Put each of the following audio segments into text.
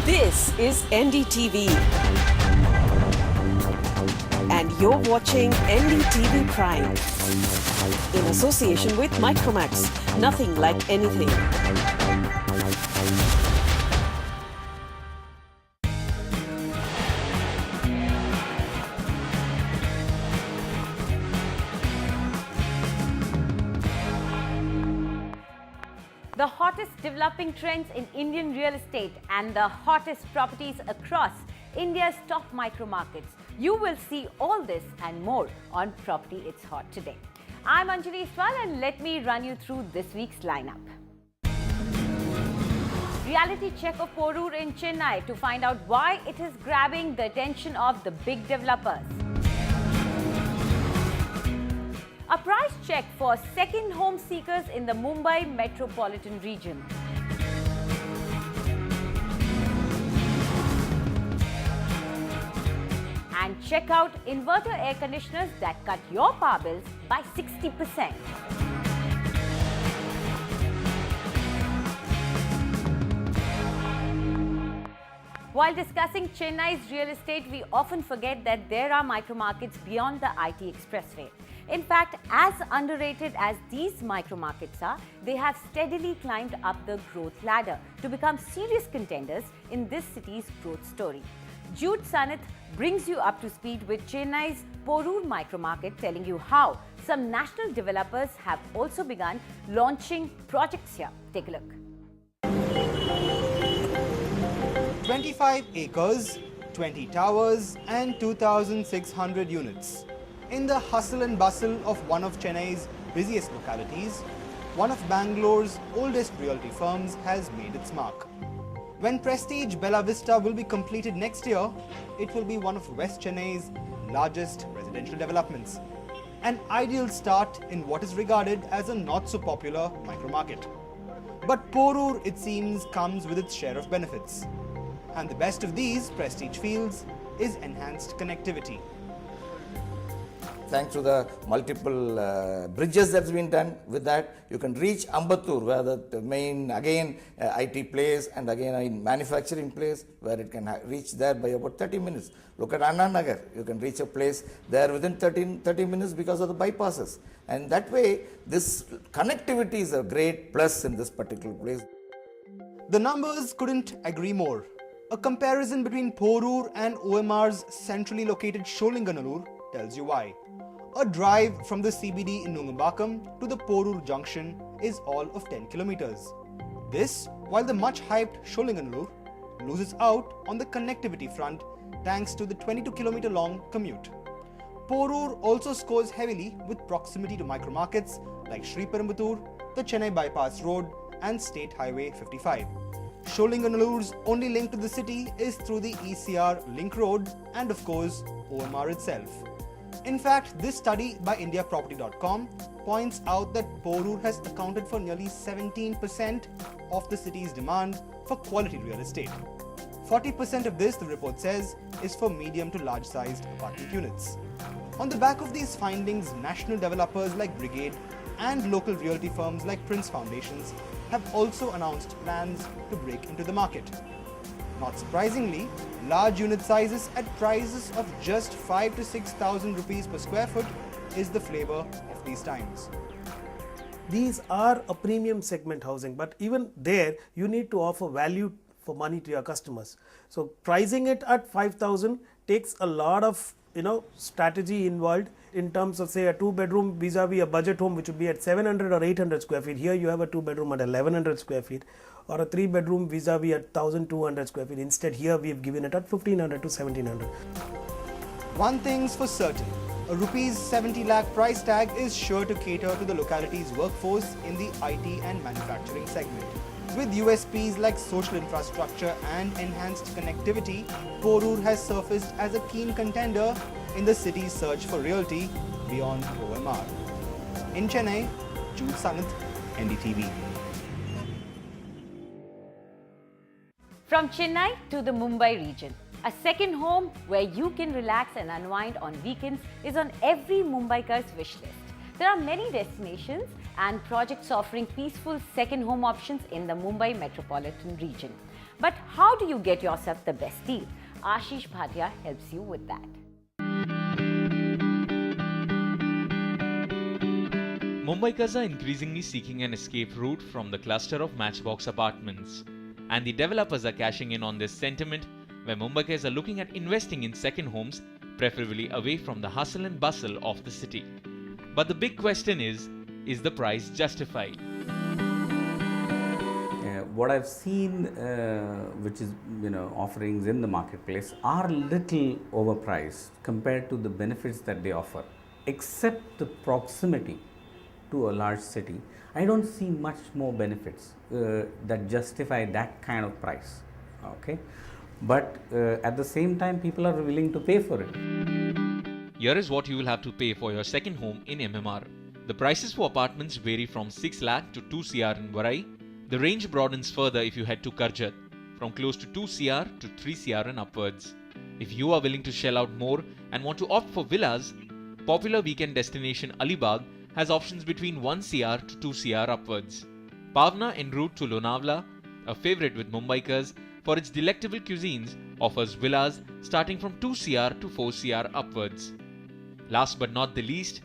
This is NDTV. And you're watching NDTV Prime. In association with Micromax. Nothing like anything. The hottest developing trends in Indian real estate and the hottest properties across India's top micro markets. You will see all this and more on Property It's Hot today. I'm Anjali Iswal and let me run you through this week's lineup. Reality check of Porur in Chennai to find out why it is grabbing the attention of the big developers. A price check for second home seekers in the Mumbai metropolitan region. And check out inverter air conditioners that cut your power bills by 60%. While discussing Chennai's real estate, we often forget that there are micro markets beyond the IT expressway. In fact, as underrated as these micro markets are, they have steadily climbed up the growth ladder to become serious contenders in this city's growth story. Jude Sanith brings you up to speed with Chennai's Porur micro market, telling you how some national developers have also begun launching projects here. Take a look. 25 acres, 20 towers and 2,600 units. In the hustle and bustle of one of Chennai's busiest localities, one of Bangalore's oldest realty firms has made its mark. When Prestige Bella Vista will be completed next year, it will be one of West Chennai's largest residential developments. An ideal start in what is regarded as a not-so-popular micro-market. But Porur, it seems, comes with its share of benefits. And the best of these prestige fields is enhanced connectivity. Thanks to the multiple bridges that's been done, with that you can reach Ambattur, where the main IT place and again in manufacturing place, where it can reach there by about 30 minutes. Look at Anna Nagar, you can reach a place there within 30 minutes because of the bypasses. And that way, this connectivity is a great plus in this particular place. The numbers couldn't agree more. A comparison between Porur and OMR's centrally located Sholinganallur tells you why. A drive from the CBD in Nungambakam to the Porur junction is all of 10 kilometers. This, while the much hyped Sholinganallur loses out on the connectivity front thanks to the 22-kilometer long commute. Porur also scores heavily with proximity to micro markets like Sri Perumbudur, the Chennai Bypass Road and State Highway 55. Sholinganallur's only link to the city is through the ECR Link Road and of course OMR itself. In fact, this study by IndiaProperty.com points out that Porur has accounted for nearly 17% of the city's demand for quality real estate. 40% of this, the report says, is for medium to large-sized apartment units. On the back of these findings, national developers like Brigade and local realty firms like Prince Foundations have also announced plans to break into the market. Not surprisingly, large unit sizes at prices of just 5,000 to 6,000 rupees per square foot is the flavor of these times. These are a premium segment housing, but even there you need to offer value for money to your customers. So pricing it at 5,000 takes a lot of strategy involved in terms of, say, a 2-bedroom vis-a-vis a budget home which would be at 700 or 800 square feet. Here you have a 2-bedroom at 1100 square feet, or a 3-bedroom vis-a-vis at 1200 square feet. Instead, here we have given it at 1500 to 1700. One thing's for certain, a rupees 70 lakh price tag is sure to cater to the locality's workforce in the IT and manufacturing segment. With USPs like social infrastructure and enhanced connectivity, Porur has surfaced as a keen contender in the city's search for realty beyond OMR. In Chennai, Jude Sanith, NDTV. From Chennai to the Mumbai region, a second home where you can relax and unwind on weekends is on every Mumbaikar's wish list. There are many destinations and projects offering peaceful second home options in the Mumbai metropolitan region. But how do you get yourself the best deal? Ashish Bhatia helps you with that. Mumbaikars are increasingly seeking an escape route from the cluster of matchbox apartments. And the developers are cashing in on this sentiment, where Mumbaikars are looking at investing in second homes, preferably away from the hustle and bustle of the city. But the big question is the price justified? What I've seen, which is offerings in the marketplace, are little overpriced compared to the benefits that they offer. Except the proximity to a large city, I don't see much more benefits that justify that kind of price. Okay, but at the same time, people are willing to pay for it. Here is what you will have to pay for your second home in MMR. The prices for apartments vary from 6 lakh to 2 CR in Varai. The range broadens further if you head to Karjat, from close to 2 CR to 3 CR and upwards. If you are willing to shell out more and want to opt for villas, popular weekend destination Alibag has options between 1 CR to 2 CR upwards. Pavna en route to Lonavala, a favourite with Mumbaikars for its delectable cuisines, offers villas starting from 2 CR to 4 CR upwards. Last but not the least,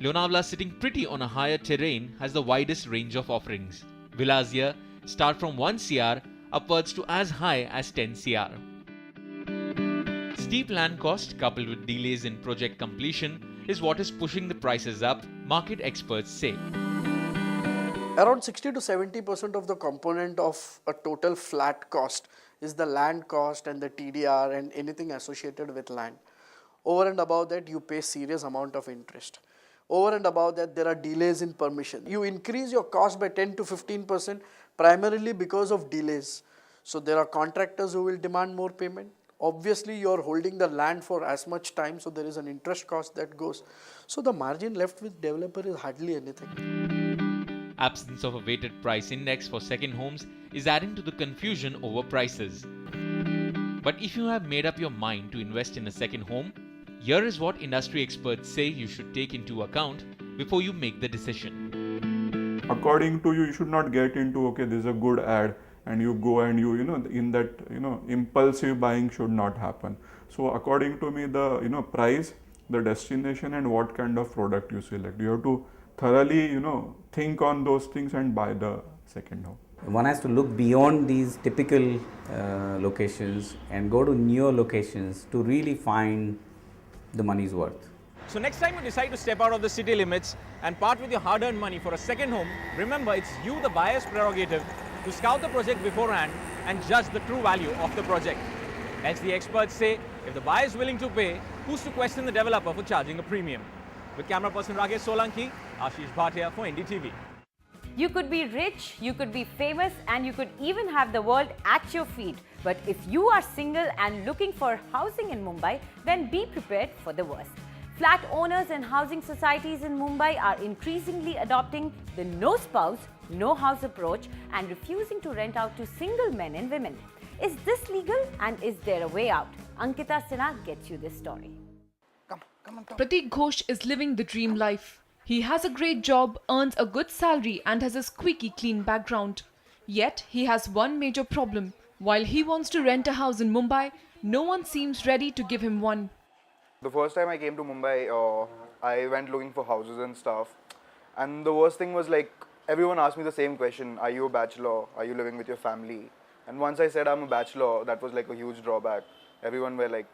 Lonavala, sitting pretty on a higher terrain, has the widest range of offerings. Villas here start from 1 CR upwards to as high as 10 CR. Steep land cost coupled with delays in project completion is what is pushing the prices up, market experts say. Around 60 to 70% of the component of a total flat cost is the land cost and the TDR and anything associated with land. Over and above that, you pay serious amount of interest. Over and above that, there are delays in permission. You increase your cost by 10 to 15% primarily because of delays. So there are contractors who will demand more payment. Obviously, you are holding the land for as much time, so there is an interest cost that goes. So the margin left with developer is hardly anything. Absence of a weighted price index for second homes is adding to the confusion over prices. But if you have made up your mind to invest in a second home, here is what industry experts say you should take into account before you make the decision. According to you, you should not get into, okay, this is a good ad, and you go and in that, impulsive buying should not happen. So according to me, the, price, the destination and what kind of product you select, you have to thoroughly, think on those things and buy the second home. One has to look beyond these typical locations and go to newer locations to really find the money's worth. So next time you decide to step out of the city limits and part with your hard-earned money for a second home, remember it's you, the buyer's prerogative, to scout the project beforehand and judge the true value of the project. As the experts say, if the buyer is willing to pay, who's to question the developer for charging a premium? With camera person Rakesh Solanki, Ashish Bhatia for NDTV. You could be rich, you could be famous, and you could even have the world at your feet. But if you are single and looking for housing in Mumbai, then be prepared for the worst. Flat owners and housing societies in Mumbai are increasingly adopting the no spouse, no house approach and refusing to rent out to single men and women. Is this legal and is there a way out? Ankita Sinha gets you this story. Pratik Ghosh is living the dream life. He has a great job, earns a good salary and has a squeaky clean background. Yet he has one major problem. While he wants to rent a house in Mumbai, no one seems ready to give him one. The first time I came to Mumbai, I went looking for houses and stuff. And the worst thing was like, everyone asked me the same question, are you a bachelor? Are you living with your family? And once I said I'm a bachelor, that was like a huge drawback. Everyone were like,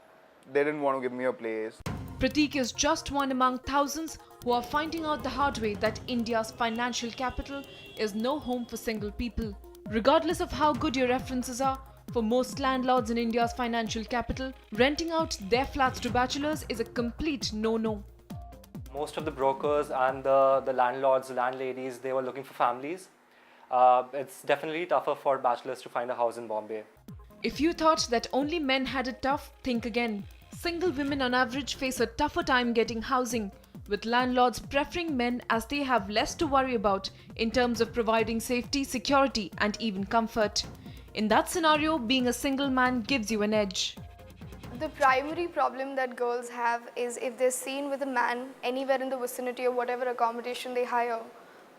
they didn't want to give me a place. Pratik is just one among thousands who are finding out the hard way that India's financial capital is no home for single people. Regardless of how good your references are, for most landlords in India's financial capital, renting out their flats to bachelors is a complete no-no. Most of the brokers and the landlords, landladies, they were looking for families. It's definitely tougher for bachelors to find a house in Bombay. If you thought that only men had it tough, think again. Single women on average face a tougher time getting housing, with landlords preferring men as they have less to worry about in terms of providing safety, security and even comfort. In that scenario, being a single man gives you an edge. The primary problem that girls have is if they're seen with a man anywhere in the vicinity of whatever accommodation they hire,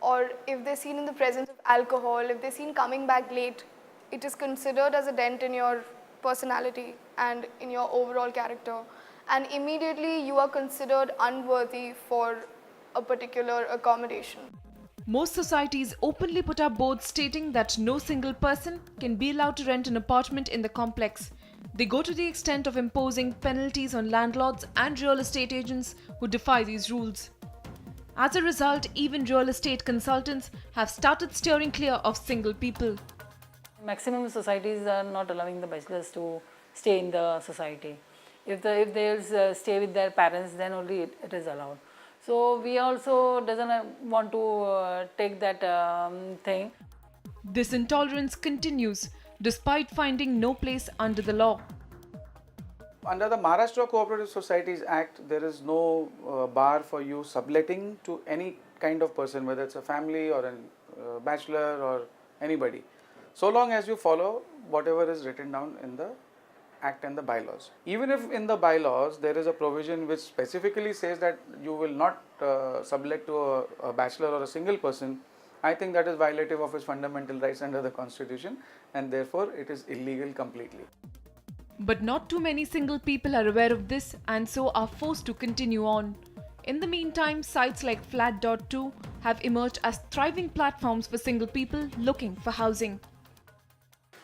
or if they're seen in the presence of alcohol, if they're seen coming back late, it is considered as a dent in your personality and in your overall character. And immediately you are considered unworthy for a particular accommodation. Most societies openly put up boards stating that no single person can be allowed to rent an apartment in the complex. They go to the extent of imposing penalties on landlords and real estate agents who defy these rules. As a result, even real estate consultants have started steering clear of single people. Maximum societies are not allowing the bachelors to stay in the society. If they'll stay with their parents, then only it is allowed. So we also doesn't want to take that thing. This intolerance continues despite finding no place under the law. Under the Maharashtra Cooperative Societies Act, there is no bar for you subletting to any kind of person, whether it's a family or a bachelor or anybody, so long as you follow whatever is written down in the Act and the bylaws. Even if in the bylaws there is a provision which specifically says that you will not sublet to a bachelor or a single person, I think that is violative of his fundamental rights under the Constitution, and therefore it is illegal completely. But not too many single people are aware of this and so are forced to continue on. In the meantime, sites like Flat.to have emerged as thriving platforms for single people looking for housing.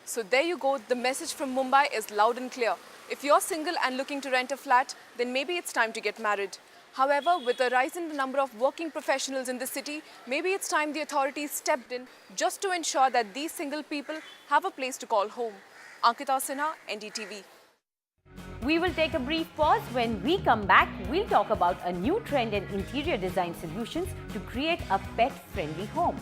So there you go, the message from Mumbai is loud and clear. If you're single and looking to rent a flat, then maybe it's time to get married. However, with the rise in the number of working professionals in the city, maybe it's time the authorities stepped in just to ensure that these single people have a place to call home. Ankita Sinha, NDTV. We will take a brief pause. When we come back, we'll talk about a new trend in interior design solutions to create a pet-friendly home.